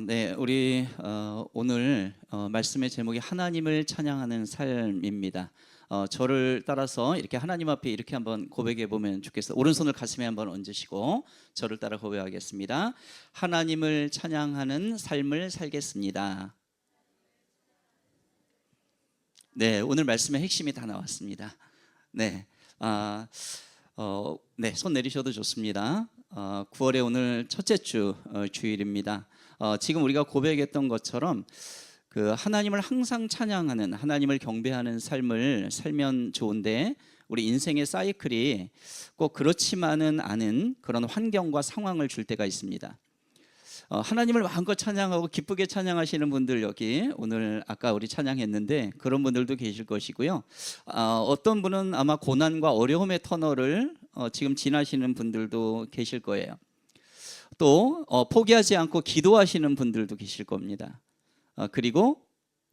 네, 우리 오늘 말씀의 제목이 하나님을 찬양하는 삶입니다. 저를 따라서 이렇게 하나님 앞에 이렇게 한번 고백해 보면 좋겠어요. 오른손을 가슴에 한번 얹으시고 저를 따라 고백하겠습니다. 하나님을 찬양하는 삶을 살겠습니다. 네, 오늘 말씀의 핵심이 다 나왔습니다. 네, 네, 손 내리셔도 좋습니다. 9월의 오늘 첫째 주 주일입니다. 지금 우리가 고백했던 것처럼 그 하나님을 항상 찬양하는, 하나님을 경배하는 삶을 살면 좋은데 우리 인생의 사이클이 꼭 그렇지만은 않은 그런 환경과 상황을 줄 때가 있습니다. 하나님을 마음껏 찬양하고 기쁘게 찬양하시는 분들, 여기 오늘 아까 우리 찬양했는데 그런 분들도 계실 것이고요. 어떤 분은 아마 고난과 어려움의 터널을 지금 지나시는 분들도 계실 거예요. 또 포기하지 않고 기도하시는 분들도 계실 겁니다. 그리고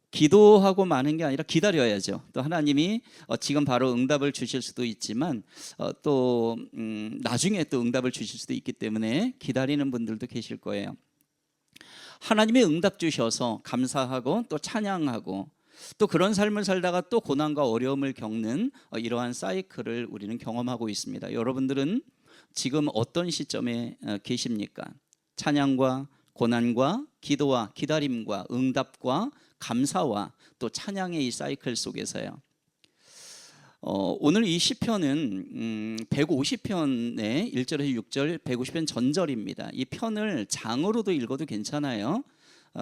기도하고 마는 게 아니라 기다려야죠. 또 하나님이 지금 바로 응답을 주실 수도 있지만 또 나중에 또 응답을 주실 수도 있기 때문에 기다리는 분들도 계실 거예요. 하나님의 응답 주셔서 감사하고 또 찬양하고 또 그런 삶을 살다가 또 고난과 어려움을 겪는 이러한 사이클을 우리는 경험하고 있습니다. 여러분들은 지금 어떤 시점에 계십니까? 찬양과 고난과 기도와 기다림과 응답과 감사와 또 찬양의 이 사이클 속에서요. 오늘 이 시편은 150편의 1절에서 6절 150편 전절입니다. 이 편을 장으로도 읽어도 괜찮아요.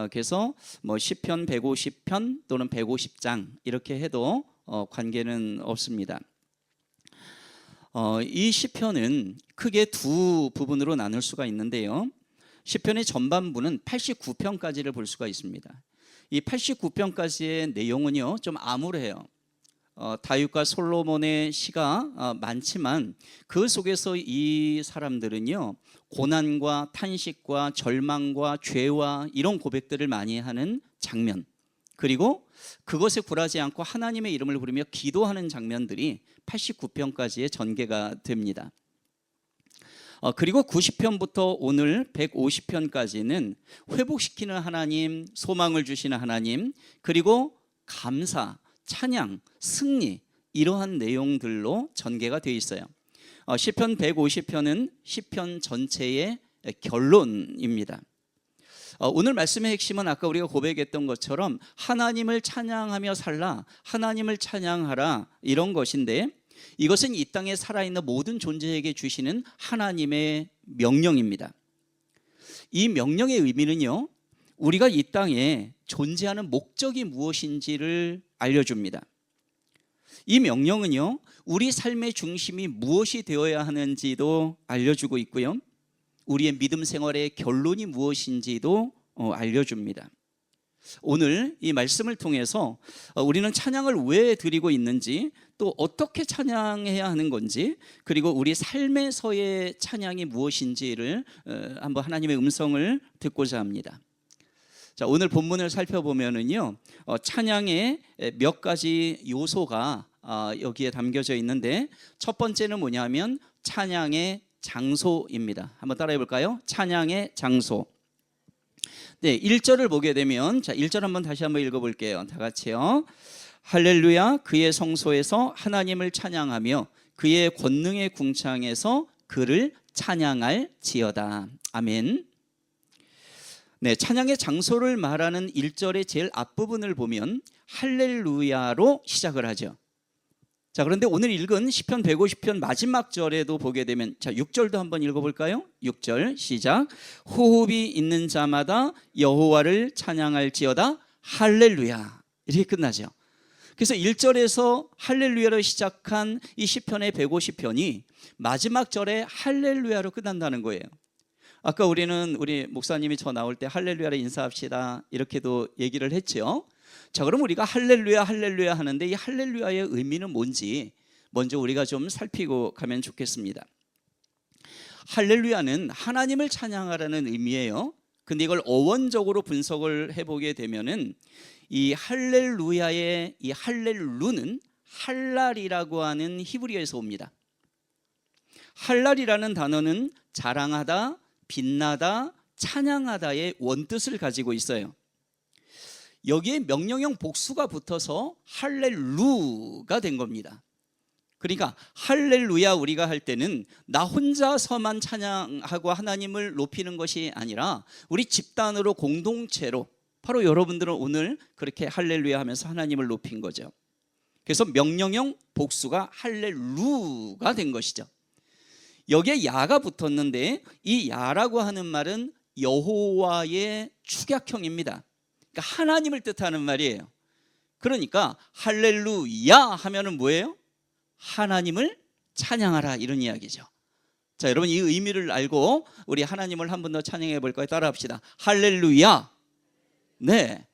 그래서 뭐 시편 150편 또는 150장 이렇게 해도 관계는 없습니다. 이 시편은 크게 두 부분으로 나눌 수가 있는데요. 시편의 전반부는 89편까지를 볼 수가 있습니다. 이 89편까지의 내용은요 좀 암울해요. 다윗과 솔로몬의 시가 많지만 그 속에서 이 사람들은요 고난과 탄식과 절망과 죄와 이런 고백들을 많이 하는 장면, 그리고 그것에 굴하지 않고 하나님의 이름을 부르며 기도하는 장면들이 89편까지의 전개가 됩니다. 그리고 90편부터 오늘 150편까지는 회복시키는 하나님, 소망을 주시는 하나님, 그리고 감사, 찬양, 승리, 이러한 내용들로 전개가 되어 있어요. 시편 150편은 시편 전체의 결론입니다. 오늘 말씀의 핵심은 아까 우리가 고백했던 것처럼 하나님을 찬양하며 살라, 하나님을 찬양하라, 이런 것인데 이것은 이 땅에 살아있는 모든 존재에게 주시는 하나님의 명령입니다. 이 명령의 의미는요, 우리가 이 땅에 존재하는 목적이 무엇인지를 알려줍니다. 이 명령은요, 우리 삶의 중심이 무엇이 되어야 하는지도 알려주고 있고요, 우리의 믿음 생활의 결론이 무엇인지도 알려줍니다. 오늘 이 말씀을 통해서 우리는 찬양을 왜 드리고 있는지, 또 어떻게 찬양해야 하는 건지, 그리고 우리 삶에서의 찬양이 무엇인지를 한번 하나님의 음성을 듣고자 합니다. 자, 오늘 본문을 살펴보면은요, 찬양의 몇 가지 요소가 여기에 담겨져 있는데, 첫 번째는 뭐냐면 찬양의 장소입니다. 한번 따라해 볼까요? 찬양의 장소. 네, 1절을 보게 되면, 자, 1절 한번 다시 한번 읽어볼게요. 다 같이요. 할렐루야, 그의 성소에서 하나님을 찬양하며 그의 권능의 궁창에서 그를 찬양할지어다. 아멘. 네, 찬양의 장소를 말하는 1절의 제일 앞부분을 보면 할렐루야로 시작을 하죠. 자, 그런데 오늘 읽은 시편 150편 마지막 절에도 보게 되면, 자, 6절도 한번 읽어볼까요? 6절 시작. 호흡이 있는 자마다 여호와를 찬양할지어다. 할렐루야. 이렇게 끝나죠. 그래서 1절에서 할렐루야로 시작한 이 시편의 150편이 마지막 절에 할렐루야로 끝난다는 거예요. 아까 우리는 우리 목사님이 저 나올 때 할렐루야로 인사합시다 이렇게도 얘기를 했죠. 자, 그럼 우리가 할렐루야 할렐루야 하는데 이 할렐루야의 의미는 뭔지 먼저 우리가 좀 살피고 가면 좋겠습니다. 할렐루야는 하나님을 찬양하라는 의미예요. 근데 이걸 어원적으로 분석을 해보게 되면은 이 할렐루야의 이 할렐루는 할랄이라고 하는 히브리어에서 옵니다. 할랄이라는 단어는 자랑하다, 빛나다, 찬양하다의 원뜻을 가지고 있어요. 여기에 명령형 복수가 붙어서 할렐루가 된 겁니다. 그러니까 할렐루야 우리가 할 때는 나 혼자서만 찬양하고 하나님을 높이는 것이 아니라 우리 집단으로 공동체로, 바로 여러분들은 오늘 그렇게 할렐루야 하면서 하나님을 높인 거죠. 그래서 명령형 복수가 할렐루가 된 것이죠. 여기에 야가 붙었는데 이 야라고 하는 말은 여호와의 축약형입니다. 그러니까 하나님을 뜻하는 말이에요. 그러니까 할렐루야 하면은 뭐예요? 하나님을 찬양하라, 이런 이야기죠. 자, 여러분 이 의미를 알고 우리 하나님을 한 번 더 찬양해 볼까요? 따라합시다. 할렐루야. 네,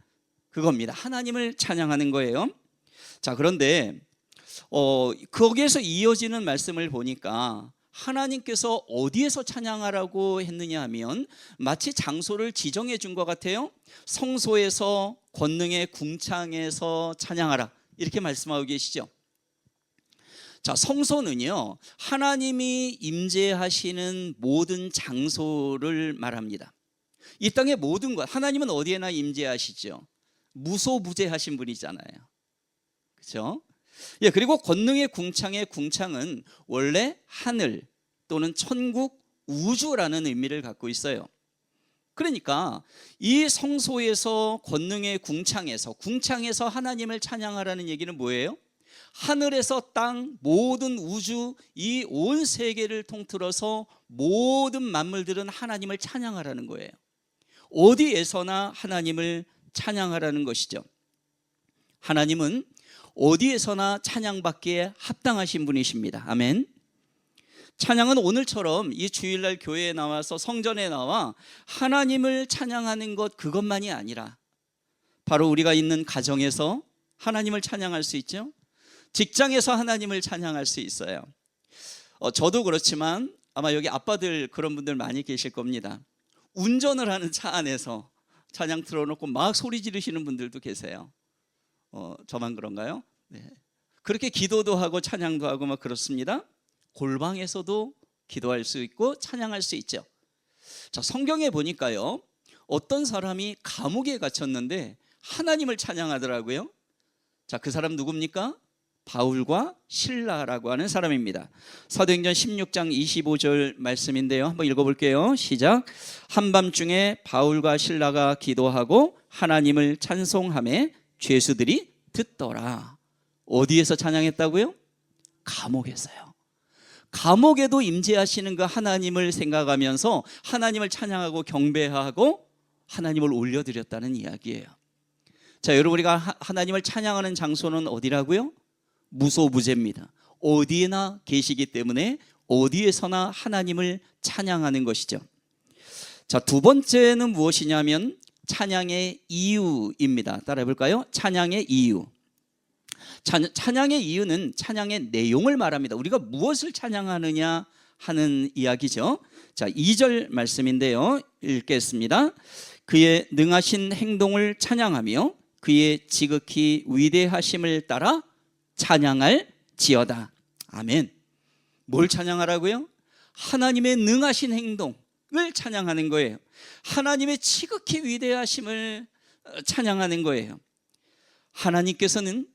그겁니다. 하나님을 찬양하는 거예요. 자, 그런데 거기에서 이어지는 말씀을 보니까 하나님께서 어디에서 찬양하라고 했느냐 하면 마치 장소를 지정해 준 것 같아요. 성소에서, 권능의 궁창에서 찬양하라, 이렇게 말씀하고 계시죠. 자, 성소는요, 하나님이 임재하시는 모든 장소를 말합니다. 이 땅의 모든 것, 하나님은 어디에나 임재하시죠. 무소부재하신 분이잖아요. 그렇죠? 예, 그리고 권능의 궁창의 궁창은 원래 하늘 또는 천국, 우주라는 의미를 갖고 있어요. 그러니까 이 성소에서, 권능의 궁창에서 하나님을 찬양하라는 얘기는 뭐예요? 하늘에서 땅, 모든 우주, 이 온 세계를 통틀어서 모든 만물들은 하나님을 찬양하라는 거예요. 어디에서나 하나님을 찬양하라는 것이죠. 하나님은 어디에서나 찬양받기에 합당하신 분이십니다. 아멘. 찬양은 오늘처럼 이 주일날 교회에 나와서 성전에 나와 하나님을 찬양하는 것, 그것만이 아니라 바로 우리가 있는 가정에서 하나님을 찬양할 수 있죠. 직장에서 하나님을 찬양할 수 있어요. 저도 그렇지만 아마 여기 아빠들 그런 분들 많이 계실 겁니다. 운전을 하는 차 안에서 찬양 틀어놓고 막 소리 지르시는 분들도 계세요. 저만 그런가요? 네. 그렇게 기도도 하고 찬양도 하고 막 그렇습니다. 골방에서도 기도할 수 있고 찬양할 수 있죠. 자, 성경에 보니까요, 어떤 사람이 감옥에 갇혔는데 하나님을 찬양하더라고요. 자, 그 사람 누굽니까? 바울과 실라라고 하는 사람입니다. 사도행전 16장 25절 말씀인데요, 한번 읽어볼게요. 시작. 한밤중에 바울과 실라가 기도하고 하나님을 찬송하며 죄수들이 듣더라. 어디에서 찬양했다고요? 감옥에서요. 감옥에도 임재하시는 그 하나님을 생각하면서 하나님을 찬양하고 경배하고 하나님을 올려드렸다는 이야기예요. 자, 여러분, 우리가 하나님을 찬양하는 장소는 어디라고요? 무소부재입니다. 어디에나 계시기 때문에 어디에서나 하나님을 찬양하는 것이죠. 자, 두 번째는 무엇이냐면 찬양의 이유입니다. 따라해 볼까요? 찬양의 이유. 찬양의 이유는 찬양의 내용을 말합니다. 우리가 무엇을 찬양하느냐 하는 이야기죠. 자, 2절 말씀인데요, 읽겠습니다. 그의 능하신 행동을 찬양하며 그의 지극히 위대하심을 따라 찬양할 지어다. 아멘. 뭘 찬양하라고요? 하나님의 능하신 행동을 찬양하는 거예요. 하나님의 지극히 위대하심을 찬양하는 거예요. 하나님께서는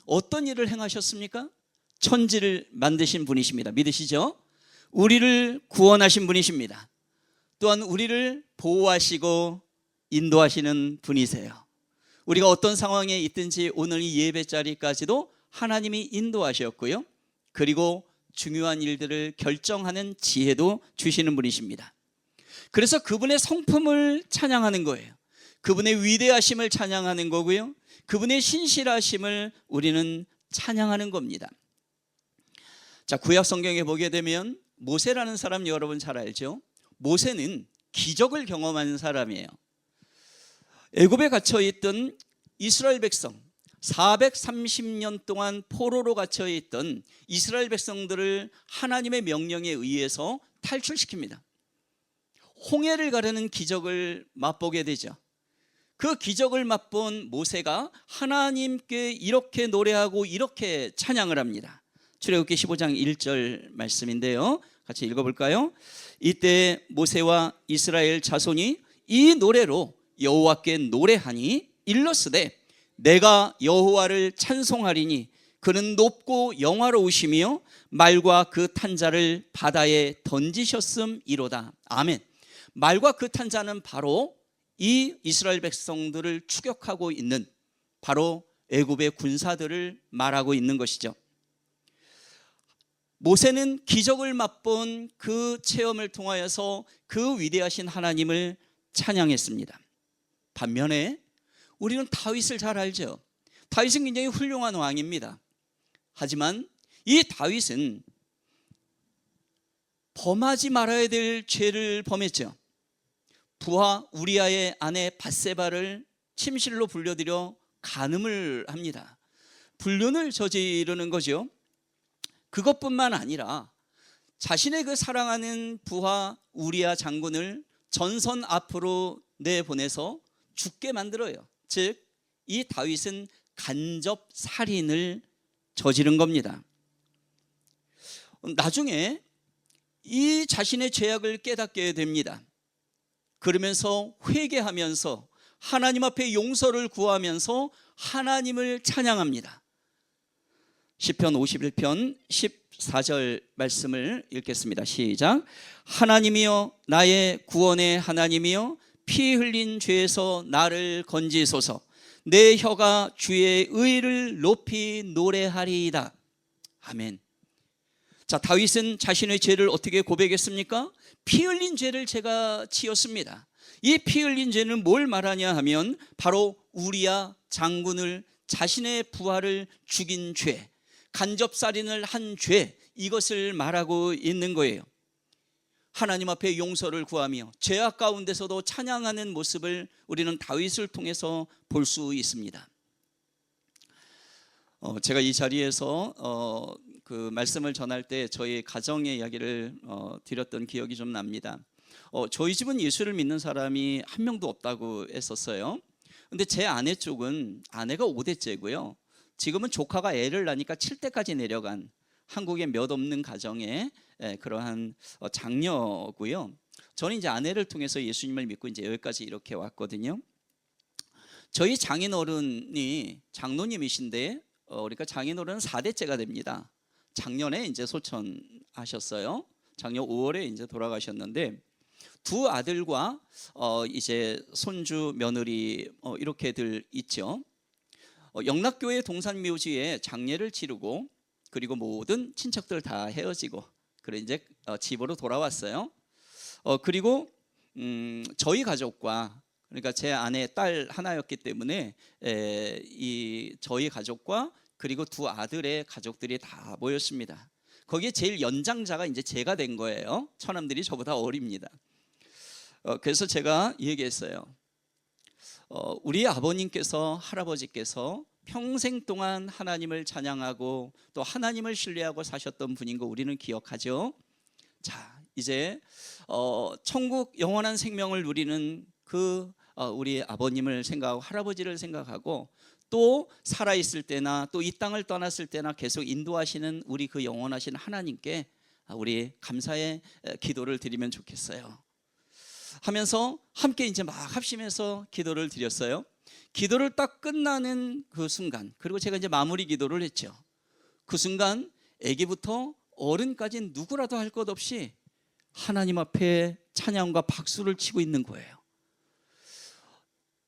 어떤 일을 행하셨습니까? 천지를 만드신 분이십니다. 믿으시죠? 우리를 구원하신 분이십니다. 또한 우리를 보호하시고 인도하시는 분이세요. 우리가 어떤 상황에 있든지 오늘 이 예배 자리까지도 하나님이 인도하셨고요, 그리고 중요한 일들을 결정하는 지혜도 주시는 분이십니다. 그래서 그분의 성품을 찬양하는 거예요. 그분의 위대하심을 찬양하는 거고요, 그분의 신실하심을 우리는 찬양하는 겁니다. 자, 구약 성경에 보게 되면 모세라는 사람 여러분 잘 알죠? 모세는 기적을 경험한 사람이에요. 애굽에 갇혀있던 이스라엘 백성, 430년 동안 포로로 갇혀있던 이스라엘 백성들을 하나님의 명령에 의해서 탈출시킵니다. 홍해를 가르는 기적을 맛보게 되죠. 그 기적을 맛본 모세가 하나님께 이렇게 노래하고 이렇게 찬양을 합니다. 출애굽기 15장 1절 말씀인데요, 같이 읽어볼까요? 이때 모세와 이스라엘 자손이 이 노래로 여호와께 노래하니 일러스되 내가 여호와를 찬송하리니 그는 높고 영화로우시며 말과 그 탄자를 바다에 던지셨음이로다. 아멘. 말과 그 탄자는 바로 이 이스라엘 백성들을 추격하고 있는 바로 애굽의 군사들을 말하고 있는 것이죠. 모세는 기적을 맛본 그 체험을 통하여서 그 위대하신 하나님을 찬양했습니다. 반면에 우리는 다윗을 잘 알죠. 다윗은 굉장히 훌륭한 왕입니다. 하지만 이 다윗은 범하지 말아야 될 죄를 범했죠. 부하 우리아의 아내 밧세바를 침실로 불려들여 간음을 합니다. 불륜을 저지르는 거죠. 그것뿐만 아니라 자신의 그 사랑하는 부하 우리아 장군을 전선 앞으로 내보내서 죽게 만들어요. 즉, 이 다윗은 간접 살인을 저지른 겁니다. 나중에 이 자신의 죄악을 깨닫게 됩니다. 그러면서 회개하면서 하나님 앞에 용서를 구하면서 하나님을 찬양합니다. 시편 51편 14절 말씀을 읽겠습니다. 시작. 하나님이여 나의 구원의 하나님이여 피 흘린 죄에서 나를 건지소서. 내 혀가 주의 의를 높이 노래하리이다. 아멘. 자, 다윗은 자신의 죄를 어떻게 고백했습니까? 피 흘린 죄를 제가 지었습니다. 이 피 흘린 죄는 뭘 말하냐 하면 바로 우리아 장군을, 자신의 부하를 죽인 죄, 간접살인을 한 죄, 이것을 말하고 있는 거예요. 하나님 앞에 용서를 구하며 죄악 가운데서도 찬양하는 모습을 우리는 다윗을 통해서 볼 수 있습니다. 제가 이 자리에서 그 말씀을 전할 때 저희 가정의 이야기를 드렸던 기억이 좀 납니다. 저희 집은 예수를 믿는 사람이 한 명도 없다고 했었어요. 근데 제 아내 쪽은 아내가 5대째고요. 지금은 조카가 애를 낳으니까 7대까지 내려간 한국의 몇 없는 가정의 그러한 장녀고요. 저는 이제 아내를 통해서 예수님을 믿고 이제 여기까지 이렇게 왔거든요. 저희 장인어른이 장로님이신데 그러니까 장인어른은 4대째가 됩니다. 작년에 이제 소천하셨어요. 작년 5월에 이제 돌아가셨는데 두 아들과 이제 손주 며느리 이렇게들 있죠. 영락교회 동산묘지에 장례를 치르고 그리고 모든 친척들 다 헤어지고 그래 이제 집으로 돌아왔어요. 그리고 저희 가족과 그러니까 제 아내 딸 하나였기 때문에 이 저희 가족과 그리고 두 아들의 가족들이 다 모였습니다. 거기에 제일 연장자가 이제 제가 된 거예요. 처남들이 저보다 어립니다. 그래서 제가 얘기했어요. 우리 아버님께서 할아버지께서 평생 동안 하나님을 찬양하고 또 하나님을 신뢰하고 사셨던 분인 거 우리는 기억하죠. 자, 이제 천국 영원한 생명을 누리는 그 우리 아버님을 생각하고 할아버지를 생각하고 또 살아있을 때나 또 이 땅을 떠났을 때나 계속 인도하시는 우리 그 영원하신 하나님께 우리 감사의 기도를 드리면 좋겠어요 하면서 함께 이제 막 합심해서 기도를 드렸어요. 기도를 딱 끝나는 그 순간, 그리고 제가 이제 마무리 기도를 했죠. 그 순간 아기부터 어른까지 누구라도 할 것 없이 하나님 앞에 찬양과 박수를 치고 있는 거예요.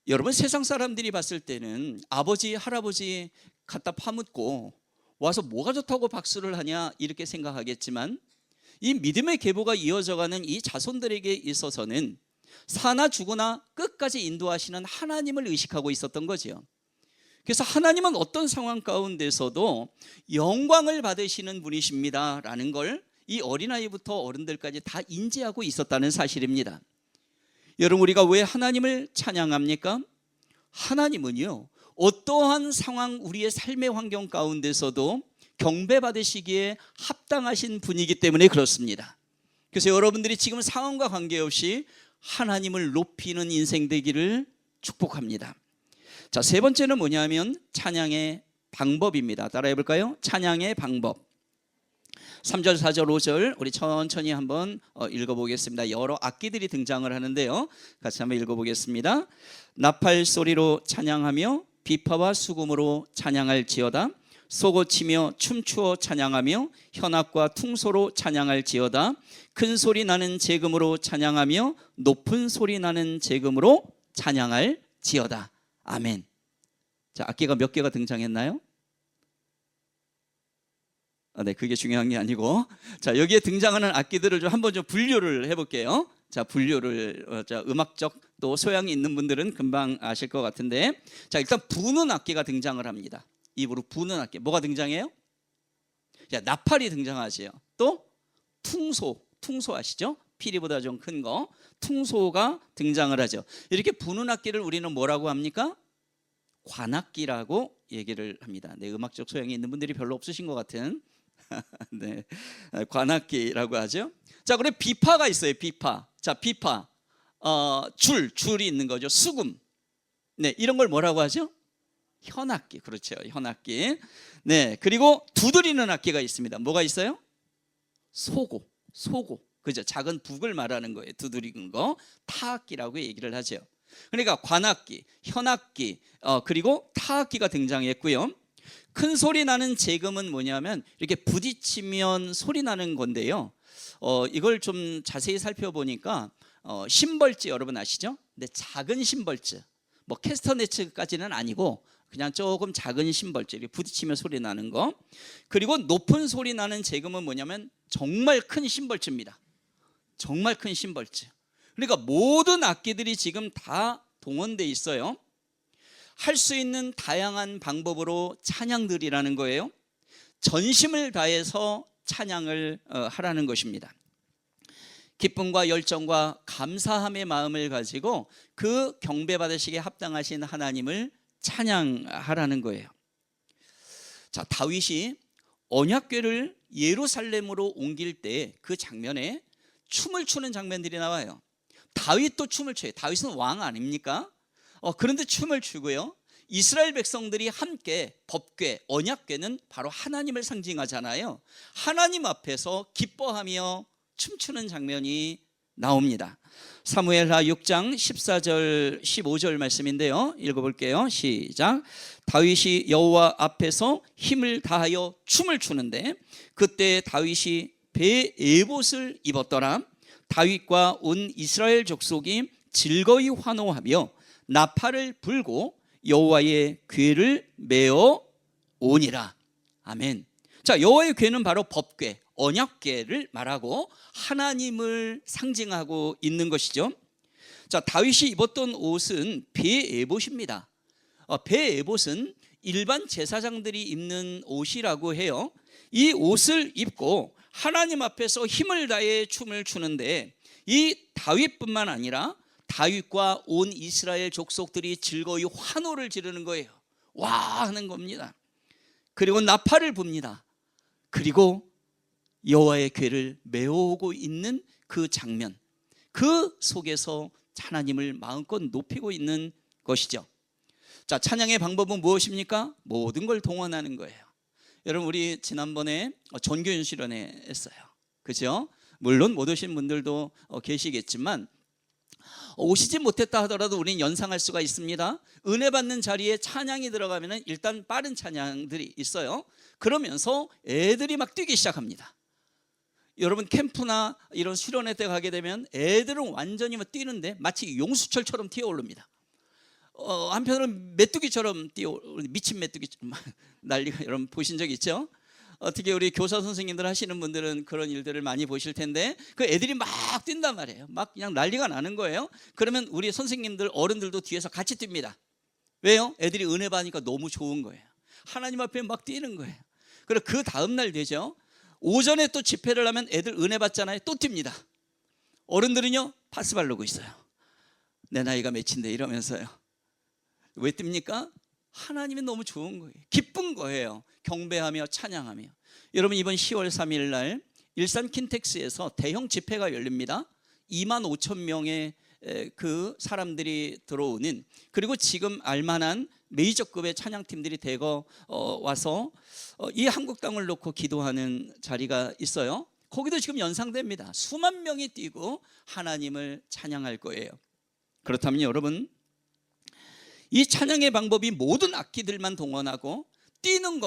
여러분, 세상 사람들이 봤을 때는 아버지, 할아버지 갖다 파묻고 와서 뭐가 좋다고 박수를 하냐 이렇게 생각하겠지만 이 믿음의 계보가 이어져가는 이 자손들에게 있어서는 사나 죽으나 끝까지 인도하시는 하나님을 의식하고 있었던 거죠. 그래서 하나님은 어떤 상황 가운데서도 영광을 받으시는 분이십니다 라는 걸 이 어린아이부터 어른들까지 다 인지하고 있었다는 사실입니다. 여러분, 우리가 왜 하나님을 찬양합니까? 하나님은요, 어떠한 상황, 우리의 삶의 환경 가운데서도 경배받으시기에 합당하신 분이기 때문에 그렇습니다. 그래서 여러분들이 지금 상황과 관계없이 하나님을 높이는 인생 되기를 축복합니다. 자, 세 번째는 뭐냐면 찬양의 방법입니다. 따라해 볼까요? 찬양의 방법. 3절, 4절, 5절 우리 천천히 한번 읽어보겠습니다. 여러 악기들이 등장을 하는데요. 같이 한번 읽어보겠습니다. 나팔 소리로 찬양하며 비파와 수금으로 찬양할지어다. 소고치며 춤추어 찬양하며 현악과 퉁소로 찬양할지어다. 큰 소리 나는 제금으로 찬양하며 높은 소리 나는 제금으로 찬양할지어다. 아멘. 자, 악기가 몇 개가 등장했나요? 네, 그게 중요한 게 아니고, 자, 여기에 등장하는 악기들을 좀 한번 좀 분류를 해볼게요. 자, 분류를 자, 음악적 또 소양이 있는 분들은 금방 아실 것 같은데, 자, 일단 부는 악기가 등장을 합니다. 입으로 부는 악기 뭐가 등장해요? 자, 나팔이 등장하지요. 또 퉁소 아시죠? 피리보다 좀 큰 거, 퉁소가 등장을 하죠. 이렇게 부는 악기를 우리는 뭐라고 합니까? 관악기라고 얘기를 합니다. 네, 음악적 소양이 있는 분들이 별로 없으신 것 같은 네, 관악기라고 하죠. 자, 그리고 비파가 있어요. 비파. 자, 비파, 줄이 있는 거죠. 수금. 네, 이런 걸 뭐라고 하죠? 현악기. 그렇죠, 현악기. 네, 그리고 두드리는 악기가 있습니다. 뭐가 있어요? 소고. 그죠? 작은 북을 말하는 거예요. 두드리는 거. 타악기라고 얘기를 하죠. 그러니까 관악기, 현악기, 그리고 타악기가 등장했고요. 큰 소리 나는 제금은 뭐냐면 이렇게 부딪히면 소리 나는 건데요. 이걸 좀 자세히 살펴보니까 심벌즈 여러분 아시죠? 근데 작은 심벌즈, 뭐 캐스터네츠까지는 아니고 그냥 조금 작은 심벌즈, 이렇게 부딪히면 소리 나는 거. 그리고 높은 소리 나는 제금은 뭐냐면 정말 큰 심벌즈입니다. 정말 큰 심벌즈. 그러니까 모든 악기들이 지금 다 동원돼 있어요. 할 수 있는 다양한 방법으로 찬양들이라는 거예요. 전심을 다해서 찬양을 하라는 것입니다. 기쁨과 열정과 감사함의 마음을 가지고 그 경배받으시기에 합당하신 하나님을 찬양하라는 거예요. 자, 다윗이 언약궤를 예루살렘으로 옮길 때 그 장면에 춤을 추는 장면들이 나와요. 다윗도 춤을 춰요. 다윗은 왕 아닙니까? 그런데 춤을 추고요. 이스라엘 백성들이 함께 법궤, 언약궤는 바로 하나님을 상징하잖아요. 하나님 앞에서 기뻐하며 춤추는 장면이 나옵니다. 사무엘하 6장 14절 15절 말씀인데요. 읽어볼게요. 시작. 다윗이 여호와 앞에서 힘을 다하여 춤을 추는데 그때 다윗이 배 에봇을 입었더라. 다윗과 온 이스라엘 족속이 즐거이 환호하며 나팔을 불고 여호와의 궤를 메어 오니라. 아멘. 자, 여호와의 궤는 바로 법궤, 언약궤를 말하고 하나님을 상징하고 있는 것이죠. 자, 다윗이 입었던 옷은 배 에봇입니다. 배 에봇은 일반 제사장들이 입는 옷이라고 해요. 이 옷을 입고 하나님 앞에서 힘을 다해 춤을 추는데 이 다윗뿐만 아니라 다윗과 온 이스라엘 족속들이 즐거이 환호를 지르는 거예요. 와 하는 겁니다. 그리고 나팔을 붑니다. 그리고 여호와의 궤를 메어오고 있는 그 장면, 그 속에서 하나님을 마음껏 높이고 있는 것이죠. 자, 찬양의 방법은 무엇입니까? 모든 걸 동원하는 거예요. 여러분, 우리 지난번에 전교연 실현회 했어요. 그죠? 물론 못 오신 분들도 계시겠지만 오시지 못했다 하더라도 우리는 연상할 수가 있습니다. 은혜 받는 자리에 찬양이 들어가면 일단 빠른 찬양들이 있어요. 그러면서 애들이 막 뛰기 시작합니다. 여러분, 캠프나 이런 수련회 때 가게 되면 애들은 완전히 막 뛰는데 마치 용수철처럼 뛰어오릅니다. 한편으로는 메뚜기처럼 미친 메뚜기처럼 난리가, 여러분 보신 적 있죠? 어떻게 우리 교사 선생님들 하시는 분들은 그런 일들을 많이 보실 텐데 그 애들이 막 뛴단 말이에요. 막 그냥 난리가 나는 거예요. 그러면 우리 선생님들, 어른들도 뒤에서 같이 뜁니다. 왜요? 애들이 은혜 받으니까 너무 좋은 거예요. 하나님 앞에 막 뛰는 거예요. 그리고 그 다음 날 되죠. 오전에 또 집회를 하면 애들 은혜 받잖아요. 또 뜁니다. 어른들은요, 파스 바르고 있어요. 내 나이가 몇인데 이러면서요. 왜 뜁니까? 하나님이 너무 좋은 거예요. 기쁜 거예요. 경배하며 찬양하며. 여러분, 이번 10월 3일 날 일산 킨텍스에서 대형 집회가 열립니다. 2만 5천 명의 그 사람들이 들어오는, 그리고 지금 알만한 메이저급의 찬양팀들이 대거 와서 이 한국 땅을 놓고 기도하는 자리가 있어요. 거기도 지금 연상됩니다. 수만 명이 뛰고 하나님을 찬양할 거예요. 그렇다면 여러분, 이 찬양의 방법이 모든 악기들만 동원하고 뛰는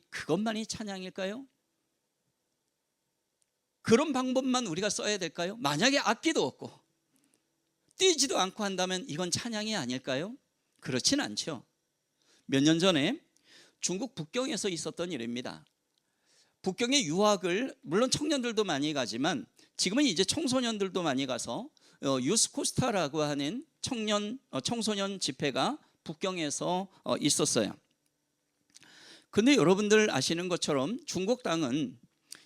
그것만이 찬양일까요? 그런 방법만 우리가 써야 될까요? 만약에 악기도 없고 뛰지도 않고 한다면 이건 찬양이 아닐까요? 그렇진 않죠. 몇 년 전에 중국 북경에서 있었던 일입니다. 북경의 유학을, 물론 청년들도 많이 가지만 지금은 이제 청소년들도 많이 가서 유스코스타라고 하는 청소년 집회가 북경에서 있었어요. 근데 여러분들 아시는 것처럼 중국 땅은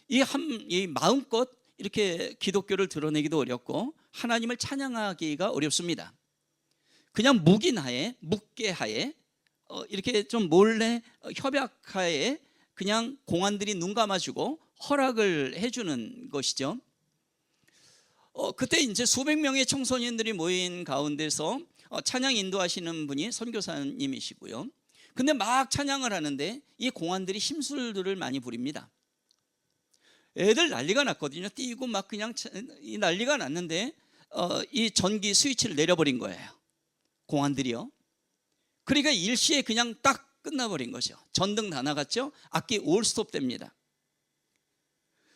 이 마음껏 이렇게 기독교를 드러내기도 어렵고 하나님을 찬양하기가 어렵습니다. 그냥 묵계하에 이렇게 좀 몰래 협약하에 그냥 공안들이 눈 감아주고 허락을 해주는 것이죠. 그때 이제 수백 명의 청소년들이 모인 가운데서 찬양 인도하시는 분이 선교사님이시고요. 근데 막 찬양을 하는데 이 공안들이 심술들을 많이 부립니다. 애들 난리가 났거든요. 뛰고 막 그냥 이 난리가 났는데 이 전기 스위치를 내려버린 거예요, 공안들이요. 그러니까 일시에 그냥 딱 끝나버린 거죠. 전등 다 나갔죠. 악기 올 스톱 됩니다.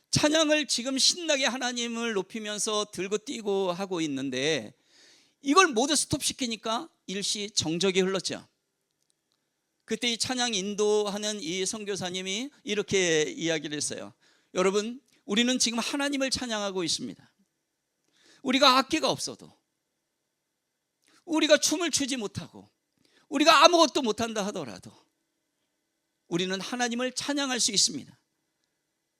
찬양을 지금 신나게 하나님을 높이면서 들고 뛰고 하고 있는데 이걸 모두 스톱시키니까 일시 정적이 흘렀죠. 그때 이 찬양 인도하는 이 선교사님이 이렇게 이야기를 했어요. 여러분, 우리는 지금 하나님을 찬양하고 있습니다. 우리가 악기가 없어도, 우리가 춤을 추지 못하고, 우리가 아무것도 못한다 하더라도 우리는 하나님을 찬양할 수 있습니다.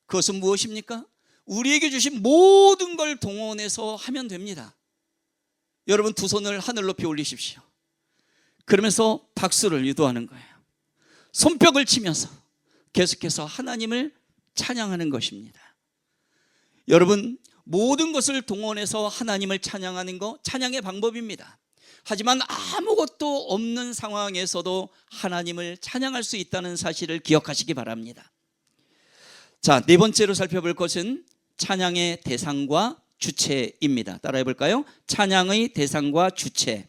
그것은 무엇입니까? 우리에게 주신 모든 걸 동원해서 하면 됩니다. 여러분, 두 손을 하늘 높이 올리십시오. 그러면서 박수를 유도하는 거예요. 손뼉을 치면서 계속해서 하나님을 찬양하는 것입니다. 여러분, 모든 것을 동원해서 하나님을 찬양하는 것, 찬양의 방법입니다. 하지만 아무것도 없는 상황에서도 하나님을 찬양할 수 있다는 사실을 기억하시기 바랍니다. 자, 네 번째로 살펴볼 것은 찬양의 대상과 주체입니다. 따라해 볼까요? 찬양의 대상과 주체.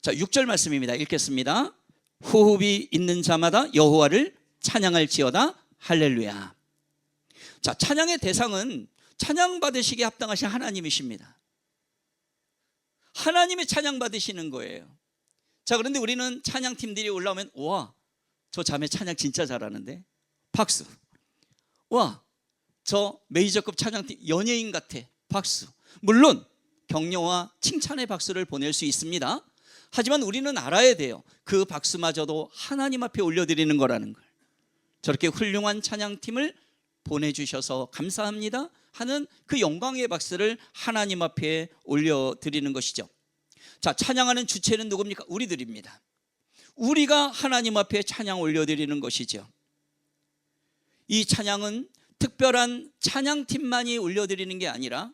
자, 6절 말씀입니다. 읽겠습니다. 호흡이 있는 자마다 여호와를 찬양할지어다. 할렐루야. 자, 찬양의 대상은 찬양받으시기에 합당하신 하나님이십니다. 하나님의 찬양받으시는 거예요. 자, 그런데 우리는 찬양팀들이 올라오면, 와, 저 자매 찬양 진짜 잘하는데, 박수. 와, 저 메이저급 찬양팀 연예인 같아, 박수. 물론 격려와 칭찬의 박수를 보낼 수 있습니다. 하지만 우리는 알아야 돼요. 그 박수마저도 하나님 앞에 올려드리는 거라는 걸. 저렇게 훌륭한 찬양팀을 보내주셔서 감사합니다 하는 그 영광의 박수를 하나님 앞에 올려드리는 것이죠. 자, 찬양하는 주체는 누굽니까? 우리들입니다. 우리가 하나님 앞에 찬양 올려드리는 것이죠. 이 찬양은 특별한 찬양팀만이 올려드리는 게 아니라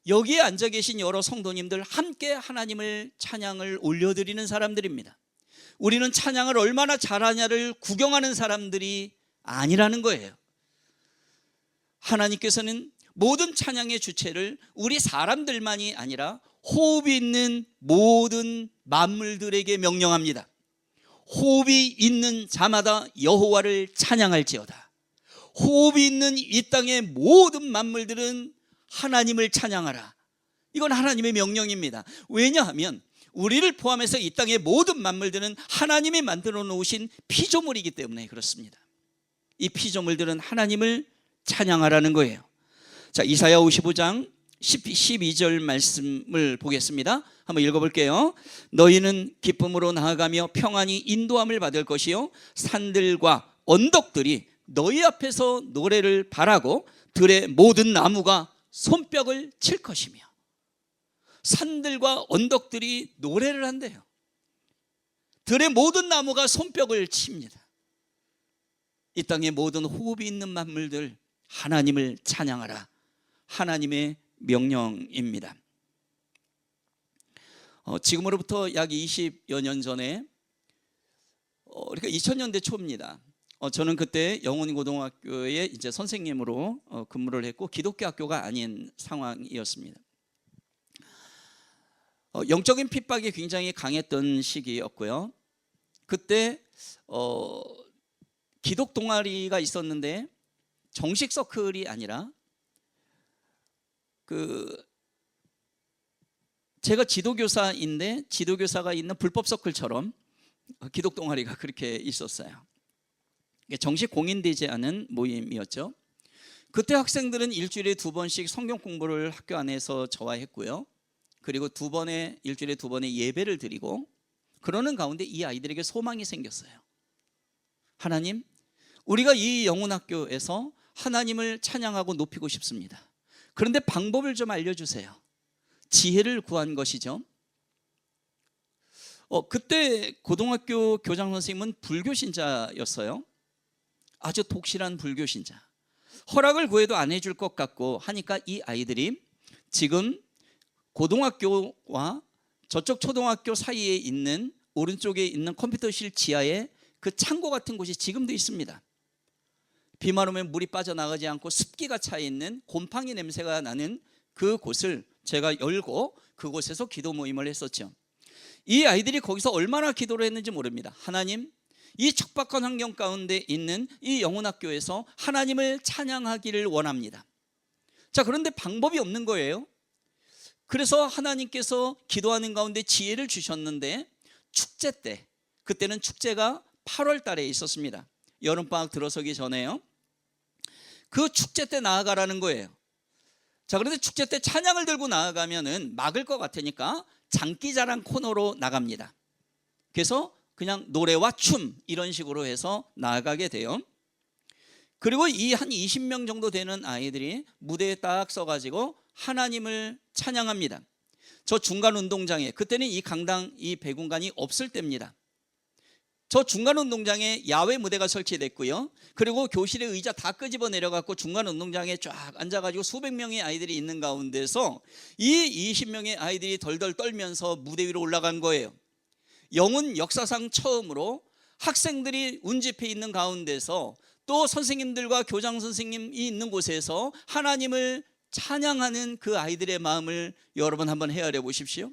여기에 앉아 계신 여러 성도님들 함께 하나님을 찬양을 올려드리는 사람들입니다. 우리는 찬양을 얼마나 잘하냐를 구경하는 사람들이 아니라는 거예요. 하나님께서는 모든 찬양의 주체를 우리 사람들만이 아니라 호흡이 있는 모든 만물들에게 명령합니다. 호흡이 있는 자마다 여호와를 찬양할지어다. 호흡이 있는 이 땅의 모든 만물들은 하나님을 찬양하라. 이건 하나님의 명령입니다. 왜냐하면 우리를 포함해서 이 땅의 모든 만물들은 하나님이 만들어 놓으신 피조물이기 때문에 그렇습니다. 이 피조물들은 하나님을 찬양하라는 거예요. 자, 이사야 55장 12절 말씀을 보겠습니다. 한번 읽어볼게요. 너희는 기쁨으로 나아가며 평안히 인도함을 받을 것이요 산들과 언덕들이 너희 앞에서 노래를 바라고 들의 모든 나무가 손뼉을 칠 것이며. 산들과 언덕들이 노래를 한대요. 들의 모든 나무가 손뼉을 칩니다. 이 땅의 모든 호흡이 있는 만물들 하나님을 찬양하라. 하나님의 명령입니다. 지금으로부터 약 20여 년 전에 그러니까 2000년대 초입니다. 저는 그때 영훈고등학교에 이제 선생님으로 근무를 했고 기독교 학교가 아닌 상황이었습니다. 영적인 핍박이 굉장히 강했던 시기였고요. 그때 기독 동아리가 있었는데 정식 서클이 아니라 제가 지도교사인데 지도교사가 있는 불법 서클처럼 기독 동아리가 그렇게 있었어요. 정식 공인되지 않은 모임이었죠. 그때 학생들은 일주일에 2번씩 성경 공부를 학교 안에서 저와 했고요. 그리고 일주일에 2번의 예배를 드리고 그러는 가운데 이 아이들에게 소망이 생겼어요. 하나님, 우리가 이 영훈학교에서 하나님을 찬양하고 높이고 싶습니다. 그런데 방법을 좀 알려주세요. 지혜를 구한 것이죠. 그때 고등학교 교장 선생님은 불교 신자였어요. 아주 독실한 불교 신자. 허락을 구해도 안 해줄 것 같고 하니까 이 아이들이 지금 고등학교와 저쪽 초등학교 사이에 있는 오른쪽에 있는 컴퓨터실 지하에 그 창고 같은 곳이 지금도 있습니다. 비만 오면 물이 빠져나가지 않고 습기가 차 있는 곰팡이 냄새가 나는 그 곳을 제가 열고 그곳에서 기도 모임을 했었죠. 이 아이들이 거기서 얼마나 기도를 했는지 모릅니다. 하나님, 이 척박한 환경 가운데 있는 이 영훈학교에서 하나님을 찬양하기를 원합니다. 자, 그런데 방법이 없는 거예요. 그래서 하나님께서 기도하는 가운데 지혜를 주셨는데 축제 때, 그때는 축제가 8월 달에 있었습니다. 여름방학 들어서기 전에요. 그 축제 때 나아가라는 거예요. 자, 그런데 축제 때 찬양을 들고 나아가면은 막을 것 같으니까 장기자랑 코너로 나갑니다. 그래서 그냥 노래와 춤 이런 식으로 해서 나아가게 돼요. 그리고 이 한 20명 정도 되는 아이들이 무대에 딱 서가지고 하나님을 찬양합니다. 저 중간 운동장에, 그때는 이 강당, 이 배군간이 없을 때입니다. 저 중간 운동장에 야외 무대가 설치됐고요. 그리고 교실의 의자 다 끄집어 내려갖고 중간 운동장에 쫙 앉아가지고 수백 명의 아이들이 있는 가운데서 이 20명의 아이들이 덜덜 떨면서 무대 위로 올라간 거예요. 영훈 역사상 처음으로 학생들이 운집해 있는 가운데서 또 선생님들과 교장 선생님이 있는 곳에서 하나님을 찬양하는 그 아이들의 마음을 여러분 한번 헤아려 보십시오.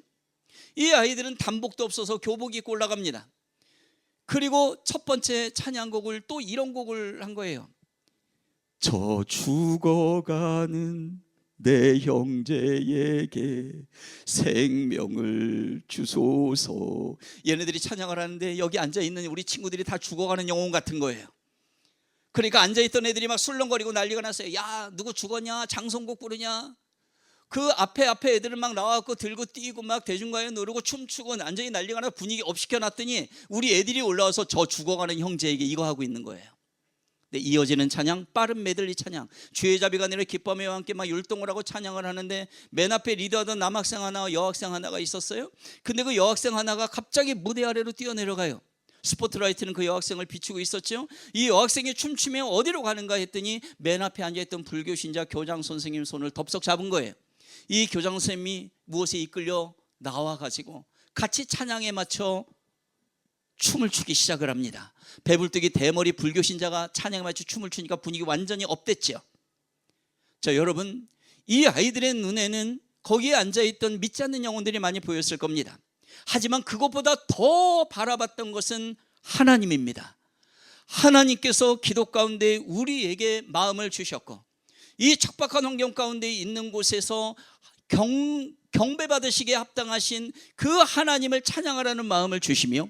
이 아이들은 단복도 없어서 교복 입고 올라갑니다. 그리고 첫 번째 찬양곡을 또 이런 곡을 한 거예요. 저 죽어가는 내 형제에게 생명을 주소서. 얘네들이 찬양을 하는데 여기 앉아있는 우리 친구들이 다 죽어가는 영혼 같은 거예요. 그러니까 앉아있던 애들이 막 술렁거리고 난리가 났어요. 야, 누구 죽었냐? 장성곡 부르냐? 그 앞에 애들은 막 나와갖고 들고 뛰고 막 대중가요 누르고 춤추고 완전히 난리가 나서 분위기 업시켜놨더니 우리 애들이 올라와서 저 죽어가는 형제에게 이거 하고 있는 거예요. 근데 이어지는 찬양, 빠른 메들리 찬양, 주의 자비가 내려 기뻐하며 함께 막 율동을 하고 찬양을 하는데 맨 앞에 리더하던 남학생 하나와 여학생 하나가 있었어요. 근데 그 여학생 하나가 갑자기 무대 아래로 뛰어내려가요. 스포트라이트는 그 여학생을 비추고 있었죠. 이 여학생이 춤추며 어디로 가는가 했더니 맨 앞에 앉아있던 불교 신자 교장 선생님 손을 덥석 잡은 거예요. 이 교장 선생님이 무엇에 이끌려 나와가지고 같이 찬양에 맞춰 춤을 추기 시작을 합니다. 배불뚝이 대머리 불교 신자가 찬양에 맞춰 춤을 추니까 분위기 완전히 업됐죠. 자, 여러분, 이 아이들의 눈에는 거기에 앉아있던 믿지 않는 영혼들이 많이 보였을 겁니다. 하지만 그것보다 더 바라봤던 것은 하나님입니다. 하나님께서 기도 가운데 우리에게 마음을 주셨고 이 척박한 환경 가운데 있는 곳에서 경배받으시기에 합당하신 그 하나님을 찬양하라는 마음을 주시며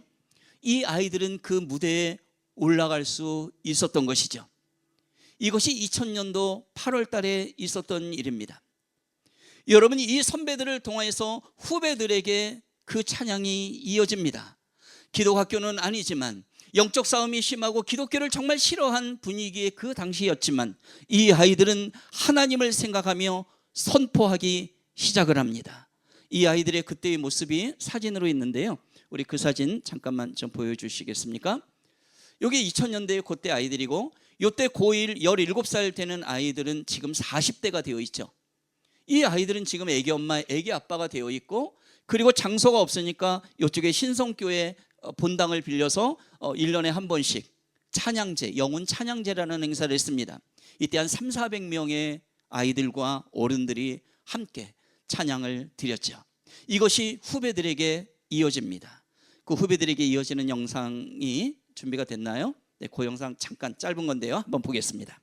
이 아이들은 그 무대에 올라갈 수 있었던 것이죠. 이것이 2000년도 8월 달에 있었던 일입니다. 여러분, 이 선배들을 통해서 후배들에게 그 찬양이 이어집니다. 기독학교는 아니지만 영적 싸움이 심하고 기독교를 정말 싫어한 분위기의 그 당시였지만 이 아이들은 하나님을 생각하며 선포하기 시작을 합니다. 이 아이들의 그때의 모습이 사진으로 있는데요. 우리 그 사진 잠깐만 좀 보여주시겠습니까? 여기 2000년대의 그때 아이들이고 이때 고1 17살 되는 아이들은 지금 40대가 되어 있죠. 이 아이들은 지금 애기 엄마, 애기 아빠가 되어 있고 그리고 장소가 없으니까 이쪽에 신성교회 본당을 빌려서 1년에 한 번씩 찬양제, 영혼 찬양제라는 행사를 했습니다. 이때 한 300~400명의 아이들과 어른들이 함께 찬양을 드렸죠. 이것이 후배들에게 이어집니다. 그 후배들에게 이어지는 영상이 준비가 됐나요? 네, 그 영상 잠깐 짧은 건데요. 한번 보겠습니다.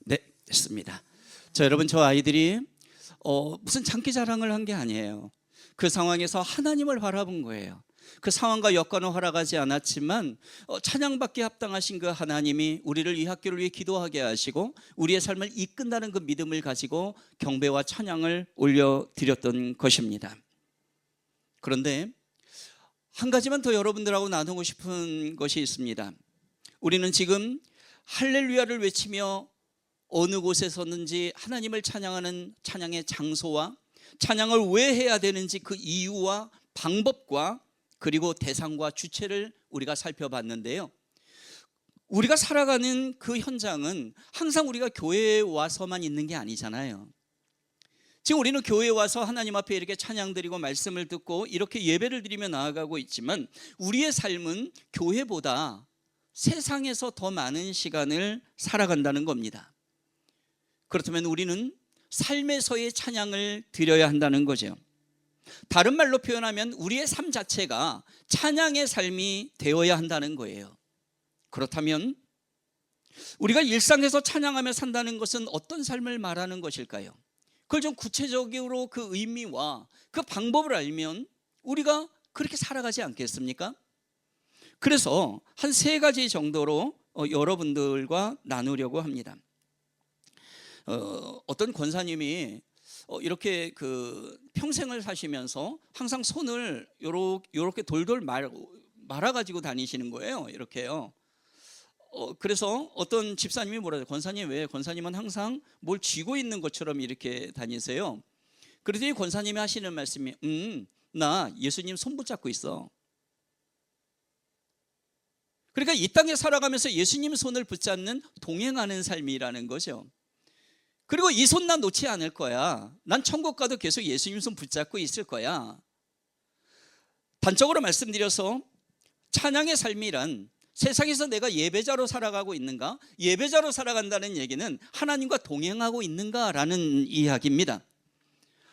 네, 됐습니다. 자, 여러분, 저 아이들이 무슨 장기 자랑을 한 게 아니에요. 그 상황에서 하나님을 바라본 거예요. 그 상황과 여건은 허락하지 않았지만 찬양받기에 합당하신 그 하나님이 우리를 이 학교를 위해 기도하게 하시고 우리의 삶을 이끈다는 그 믿음을 가지고 경배와 찬양을 올려드렸던 것입니다. 그런데 한 가지만 더 여러분들하고 나누고 싶은 것이 있습니다. 우리는 지금 할렐루야를 외치며 어느 곳에 섰는지 하나님을 찬양하는 찬양의 장소와 찬양을 왜 해야 되는지 그 이유와 방법과 그리고 대상과 주체를 우리가 살펴봤는데요. 우리가 살아가는 그 현장은 항상 우리가 교회에 와서만 있는 게 아니잖아요. 지금 우리는 교회에 와서 하나님 앞에 이렇게 찬양 드리고 말씀을 듣고 이렇게 예배를 드리며 나아가고 있지만 우리의 삶은 교회보다 세상에서 더 많은 시간을 살아간다는 겁니다. 그렇다면 우리는 삶에서의 찬양을 드려야 한다는 거죠. 다른 말로 표현하면 우리의 삶 자체가 찬양의 삶이 되어야 한다는 거예요. 그렇다면 우리가 일상에서 찬양하며 산다는 것은 어떤 삶을 말하는 것일까요? 그걸 좀 구체적으로 그 의미와 그 방법을 알면 우리가 그렇게 살아가지 않겠습니까? 그래서 한 3가지 정도로 여러분들과 나누려고 합니다. 어떤 권사님이 이렇게 그 평생을 사시면서 항상 손을 요렇게 돌돌 말아가지고 다니시는 거예요. 이렇게요. 그래서 어떤 집사님이 뭐라요? 권사님, 왜 권사님은 항상 뭘 쥐고 있는 것처럼 이렇게 다니세요? 그랬더니 권사님이 하시는 말씀이 나 예수님 손 붙잡고 있어. 그러니까 이 땅에 살아가면서 예수님 손을 붙잡는 동행하는 삶이라는 거죠. 그리고 이 손 난 놓지 않을 거야. 난 천국 가도 계속 예수님 손 붙잡고 있을 거야. 단적으로 말씀드려서 찬양의 삶이란 세상에서 내가 예배자로 살아가고 있는가? 예배자로 살아간다는 얘기는 하나님과 동행하고 있는가라는 이야기입니다.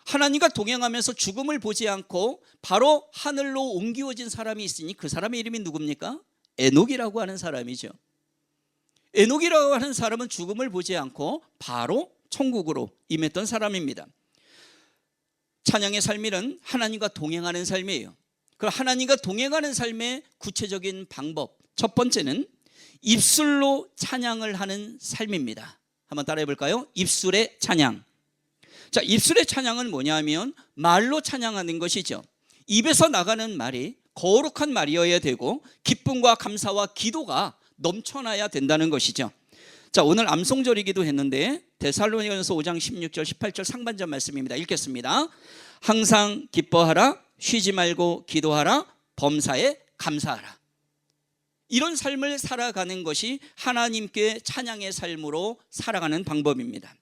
하나님과 동행하면서 죽음을 보지 않고 바로 하늘로 옮기어진 사람이 있으니 그 사람의 이름이 누굽니까? 에녹이라고 하는 사람이죠. 에녹이라고 하는 사람은 죽음을 보지 않고 바로 천국으로 임했던 사람입니다. 찬양의 삶이란 하나님과 동행하는 삶이에요. 그럼 하나님과 동행하는 삶의 구체적인 방법, 첫 번째는 입술로 찬양을 하는 삶입니다. 한번 따라해 볼까요? 입술의 찬양. 자, 입술의 찬양은 뭐냐면 말로 찬양하는 것이죠. 입에서 나가는 말이 거룩한 말이어야 되고 기쁨과 감사와 기도가 넘쳐나야 된다는 것이죠. 자, 오늘 암송절이기도 했는데 데살로니가전서 5장 16절 18절 상반절 말씀입니다. 읽겠습니다. 항상 기뻐하라, 쉬지 말고 기도하라, 범사에 감사하라. 이런 삶을 살아가는 것이 하나님께 찬양의 삶으로 살아가는 방법입니다.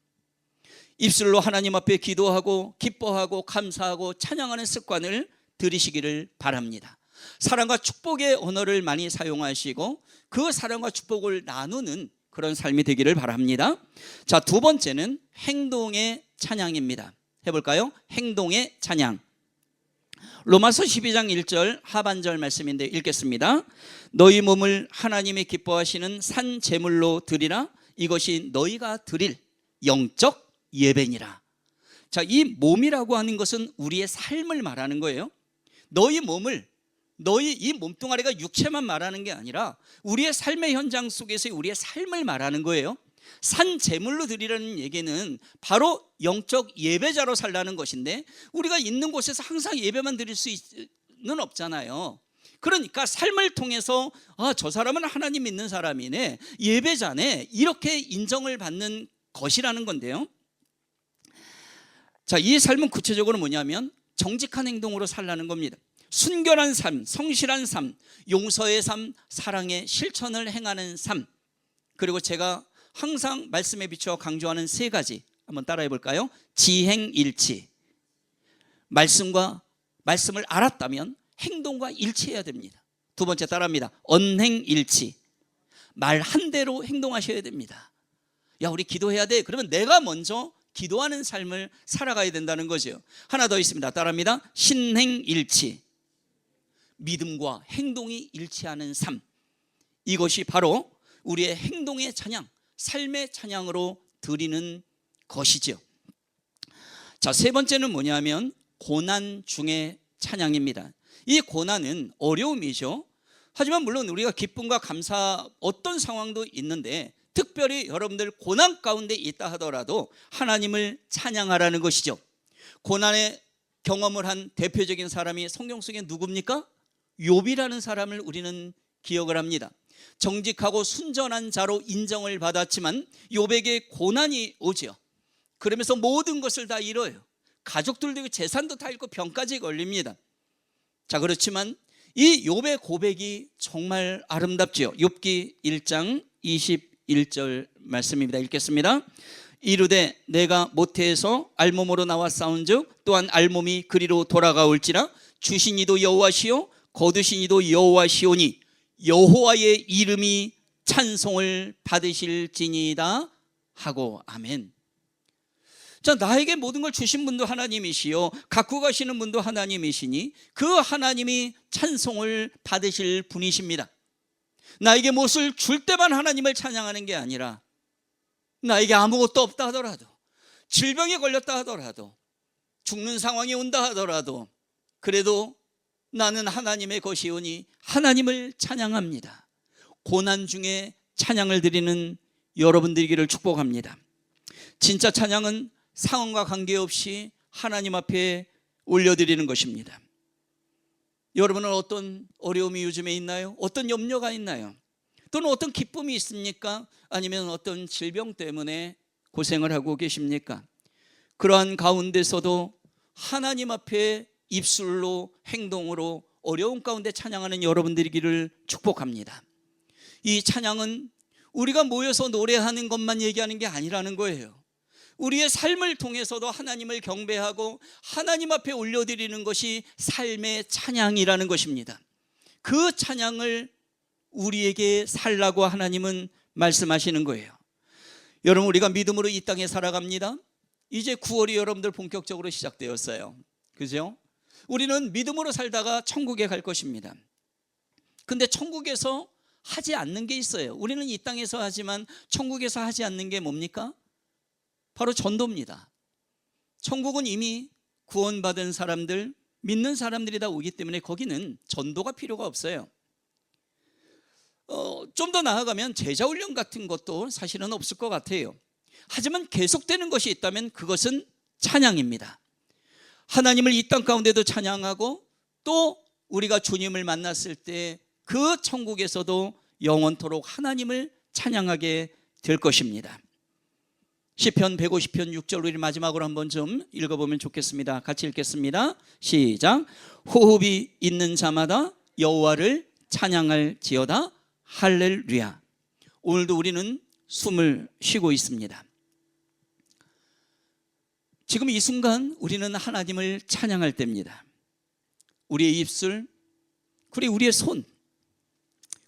입술로 하나님 앞에 기도하고 기뻐하고 감사하고 찬양하는 습관을 들이시기를 바랍니다. 사랑과 축복의 언어를 많이 사용하시고 그 사랑과 축복을 나누는 그런 삶이 되기를 바랍니다. 자, 두 번째는 행동의 찬양입니다. 해볼까요? 행동의 찬양. 로마서 12장 1절 하반절 말씀인데 읽겠습니다. 너희 몸을 하나님이 기뻐하시는 산 제물로 드리라. 이것이 너희가 드릴 영적 예배니라. 자, 이 몸이라고 하는 것은 우리의 삶을 말하는 거예요. 너희 몸을, 너희 이 몸뚱아리가 육체만 말하는 게 아니라 우리의 삶의 현장 속에서의 우리의 삶을 말하는 거예요. 산 제물로 드리라는 얘기는 바로 영적 예배자로 살라는 것인데, 우리가 있는 곳에서 항상 예배만 드릴 수는 없잖아요. 그러니까 삶을 통해서 저 사람은 하나님 믿는 사람이네, 예배자네, 이렇게 인정을 받는 것이라는 건데요. 자, 이 삶은 구체적으로 뭐냐면 정직한 행동으로 살라는 겁니다. 순결한 삶, 성실한 삶, 용서의 삶, 사랑의 실천을 행하는 삶. 그리고 제가 항상 말씀에 비추어 강조하는 세 가지 한번 따라해 볼까요? 지행일치. 말씀을 알았다면 행동과 일치해야 됩니다. 두 번째 따라합니다. 언행일치. 말한 대로 행동하셔야 됩니다. 야, 우리 기도해야 돼. 그러면 내가 먼저 기도하는 삶을 살아가야 된다는 거죠. 하나 더 있습니다. 따라합니다. 신행일치. 믿음과 행동이 일치하는 삶. 이것이 바로 우리의 행동의 찬양, 삶의 찬양으로 드리는 것이죠. 자, 세 번째는 뭐냐면 고난 중의 찬양입니다. 이 고난은 어려움이죠. 하지만 물론 우리가 기쁨과 감사 어떤 상황도 있는데, 특별히 여러분들 고난 가운데 있다 하더라도 하나님을 찬양하라는 것이죠. 고난의 경험을 한 대표적인 사람이 성경 속에 누굽니까? 욥이라는 사람을 우리는 기억을 합니다. 정직하고 순전한 자로 인정을 받았지만 욥에게 고난이 오죠. 그러면서 모든 것을 다 잃어요. 가족들도 재산도 다 잃고 병까지 걸립니다. 자, 그렇지만 이 욥의 고백이 정말 아름답지요. 욥기 1장 21절 말씀입니다. 읽겠습니다. 이르되 내가 모태에서 알몸으로 나와 싸운즉 또한 알몸이 그리로 돌아가올지라. 주신 이도 여호와시요 거두신 이도 여호와시오니 여호와의 이름이 찬송을 받으실지니이다 하고. 아멘. 자, 나에게 모든 걸 주신 분도 하나님이시요 갖고 가시는 분도 하나님이시니 그 하나님이 찬송을 받으실 분이십니다. 나에게 무엇을 줄 때만 하나님을 찬양하는 게 아니라, 나에게 아무것도 없다 하더라도, 질병에 걸렸다 하더라도, 죽는 상황이 온다 하더라도, 그래도 나는 하나님의 것이오니 하나님을 찬양합니다. 고난 중에 찬양을 드리는 여러분 되기를 축복합니다. 진짜 찬양은 상황과 관계없이 하나님 앞에 올려드리는 것입니다. 여러분은 어떤 어려움이 요즘에 있나요? 어떤 염려가 있나요? 또는 어떤 기쁨이 있습니까? 아니면 어떤 질병 때문에 고생을 하고 계십니까? 그러한 가운데서도 하나님 앞에 입술로, 행동으로 어려운 가운데 찬양하는 여러분들이기를 축복합니다. 이 찬양은 우리가 모여서 노래하는 것만 얘기하는 게 아니라는 거예요. 우리의 삶을 통해서도 하나님을 경배하고 하나님 앞에 올려드리는 것이 삶의 찬양이라는 것입니다. 그 찬양을 우리에게 살라고 하나님은 말씀하시는 거예요. 여러분, 우리가 믿음으로 이 땅에 살아갑니다. 이제 9월이 여러분들 본격적으로 시작되었어요. 그죠? 우리는 믿음으로 살다가 천국에 갈 것입니다. 근데 천국에서 하지 않는 게 있어요. 우리는 이 땅에서 하지만 천국에서 하지 않는 게 뭡니까? 바로 전도입니다. 천국은 이미 구원받은 사람들, 믿는 사람들이 다 오기 때문에 거기는 전도가 필요가 없어요. 좀 더 나아가면 제자훈련 같은 것도 사실은 없을 것 같아요. 하지만 계속되는 것이 있다면 그것은 찬양입니다. 하나님을 이 땅 가운데도 찬양하고, 또 우리가 주님을 만났을 때 그 천국에서도 영원토록 하나님을 찬양하게 될 것입니다. 시편 150편 6절 우리 마지막으로 한번 좀 읽어보면 좋겠습니다. 같이 읽겠습니다. 시작. 호흡이 있는 자마다 여호와를 찬양할지어다. 할렐루야. 오늘도 우리는 숨을 쉬고 있습니다. 지금 이 순간 우리는 하나님을 찬양할 때입니다. 우리의 입술, 그리고 우리의 손,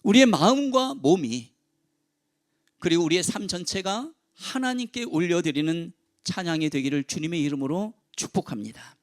우리의 마음과 몸이, 그리고 우리의 삶 전체가 하나님께 올려드리는 찬양이 되기를 주님의 이름으로 축복합니다.